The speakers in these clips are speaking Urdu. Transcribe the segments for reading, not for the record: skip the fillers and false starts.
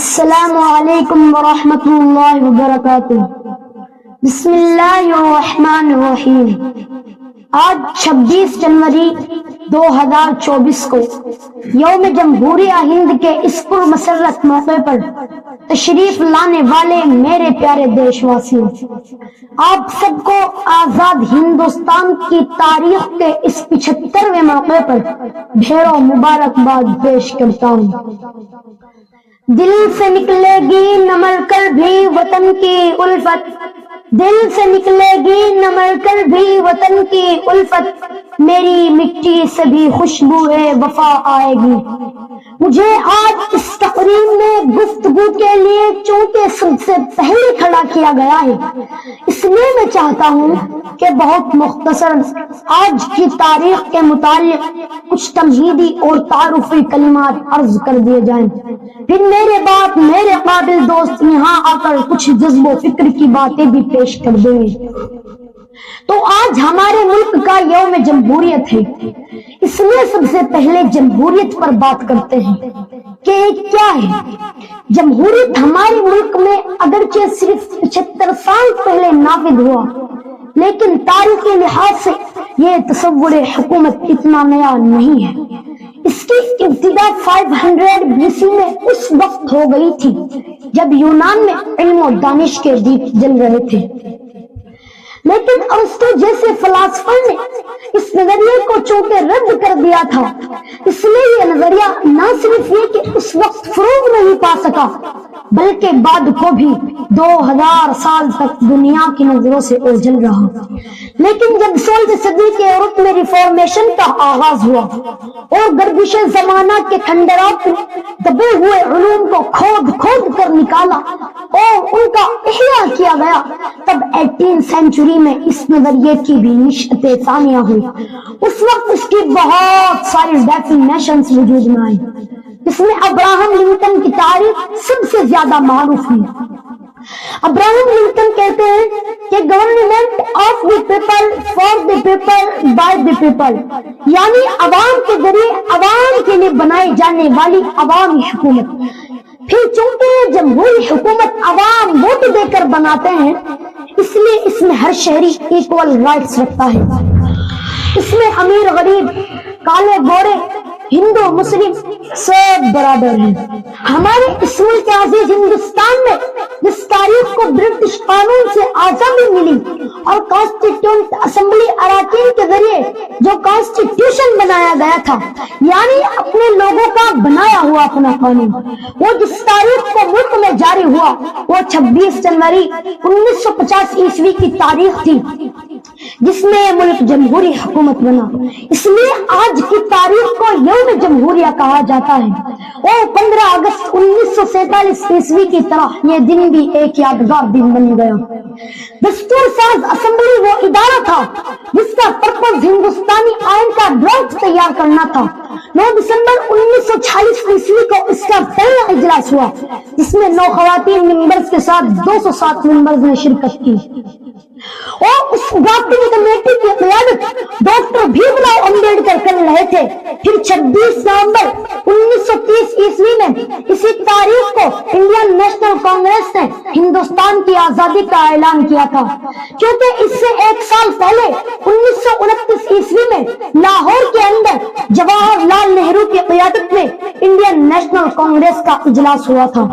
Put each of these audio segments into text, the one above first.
السلام علیکم ورحمۃ اللہ وبرکاتہ۔ بسم اللہ الرحمن الرحیم۔ آج 26 جنوری 2024 کو یوم جمہوریہ ہند کے اس پرمسرت موقع پر تشریف لانے والے میرے پیارے دیش واسیوں، آپ سب کو آزاد ہندوستان کی تاریخ کے اس 75ویں موقع پر ڈھیروں مبارکباد پیش کرتا ہوں۔ دل سے نکلے گی نہ مر کر بھی وطن کی الفت، دل سے نکلے گی نہ مر کر بھی وطن کی الفت، میری مٹی سے بھی خوشبو ہے وفا آئے گی۔ مجھے آج اس تقریب میں گفتگو کے لیے چونکہ سب سے پہلے کھڑا کیا گیا ہے، اس لیے میں چاہتا ہوں کہ بہت مختصر آج کی تاریخ کے متعلق کچھ تمہیدی اور تعارفی کلمات عرض کر دیے جائیں، پھر میرے بعد میرے قابل دوست یہاں آ کر کچھ جذب و فکر کی باتیں بھی پیش کر دیں گے۔ تو آج ہمارے ملک کا یوم جمہوریت ہے، اس لیے سب سے پہلے جمہوریت پر بات کرتے ہیں کہ کیا ہے جمہوریت۔ ہمارے ملک میں اگرچہ صرف 75 سال پہلے نافذ ہوا، لیکن تاریخی لحاظ سے یہ تصور حکومت اتنا نیا نہیں ہے۔ اس کی ابتدا 500 BC میں اس وقت ہو گئی تھی جب یونان میں علم و دانش کے دیپ جل رہے تھے، لیکن ارسطو جیسے فلاسفر نے اس نظریے کو چونکہ رد کر دیا تھا، اس لیے یہ نظریہ نہ صرف یہ کہ اس وقت فروغ نہیں پا سکا، بلکہ بعد کو بھی 2000 سال تک دنیا کی نظروں سے اوجھل رہا۔ لیکن جب 16ویں صدی کے یورپ میں ریفارمیشن کا آغاز ہوا اور گردش زمانہ کے کھنڈرات میں دبے ہوئے علوم کو کھود کر نکالا اور ان کا احیاء کیا گیا، تب 18 سینچری میں اس نظریے کی بھی نشأت ثانیہ ہوئی۔ اس وقت اس کی بہت ساری ڈیفینیشنز وجود میں آئی، اس میں ابراہم لنکن کی تعریف سب سے زیادہ معروف ہے۔ ابراہم لنکن کہتے ہیں کہ government of the people for the people by the people, یعنی عوام کے ذریعے عوام کے لیے بنائی جانے والی عوامی حکومت۔ پھر چونکہ جمہوری حکومت عوام ووٹ دے کر بناتے ہیں، اس لیے اس میں ہر شہری ایکول رائٹس رکھتا ہے۔ اس میں امیر غریب، کالے گورے، ہندو مسلم سب برابر ہیں۔ ہمارے اس ملک عزیز ہندوستان میں جس تاریخ کو برٹش قانون سے آزادی ملی اور کانسٹیٹیوشن اسمبلی اراکین کے ذریعے جو کانسٹیٹیوشن بنایا گیا تھا، یعنی اپنے لوگوں کا بنایا ہوا اپنا قانون، وہ جس تاریخ کو ملک میں جاری ہوا وہ 26 جنوری 1950 عیسوی کی تاریخ تھی، جس میں یہ ملک جمہوری حکومت بنا۔ اس لیے آج کی تاریخ کو یوم جمہوریہ کہا جاتا ہے، اور 15 اگست 1947 عیسوی کی طرح یہ دن بھی ایک یادگار دن بن گیا۔ دستور ساز اسمبلی وہ ادارہ تھا جس کا پرپس ہندوستانی آئین کا ڈرافٹ تیار کرنا تھا۔ 9 دسمبر 1946 عیسوی کو اس کا پہلا اجلاس ہوا، جس میں 9 خواتین ممبرز کے ساتھ 207 ممبرز نے شرکت کی، اور اس ڈرافٹنگ کمیٹی کی قیادت ڈاکٹر بھیم راؤ امبیڈکر کر رہے تھے۔ پھر 26 نومبر 1930 عیسوی میں اسی تاریخ کو انڈین نیشنل کانگریس نے ہندوستان کی آزادی کا اعلان کیا تھا، کیونکہ اس سے ایک سال پہلے 1929 عیسوی میں لاہور کے اندر جواہر لال نہرو کی قیادت میں انڈین نیشنل کانگریس کا اجلاس ہوا تھا۔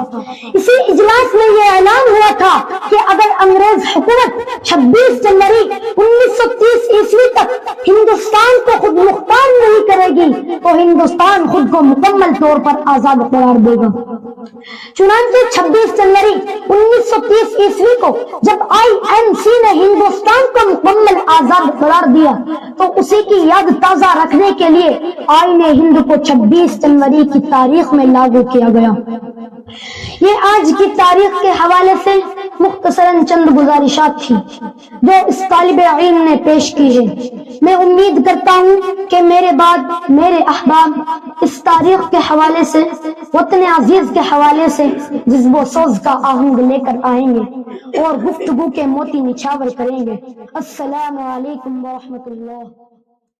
اسی اجلاس میں یہ اعلان ہوا تھا کہ اگر انگریز حکومت 26 جنوری 1930 عیسوی تک ہندوستان کو خود مختار نہیں کرے گی تو ہندوستان خود کو مکمل طور پر آزاد قرار دے گا۔ چنانچہ 26 جنوری 1930 عیسوی کو جب INC نے ہندوستان کو مکمل آزاد قرار دیا تو اسی کی یاد تازہ رکھنے کے لیے آئین ہند کو 26 جنوری کی تاریخ میں لاگو کیا گیا۔ یہ آج کی تاریخ کے حوالے سے مختصراً چند گزارشات تھی جو اس طالب علم نے پیش کی ہے۔ میں امید کرتا ہوں کہ میرے بعد میرے احباب اس تاریخ کے حوالے سے، وطن عزیز کے حوالے سے جذب و سوز کا آہنگ لے کر آئیں گے اور گفتگو کے موتی نچھاور کریں گے۔ السلام علیکم ورحمۃ اللہ۔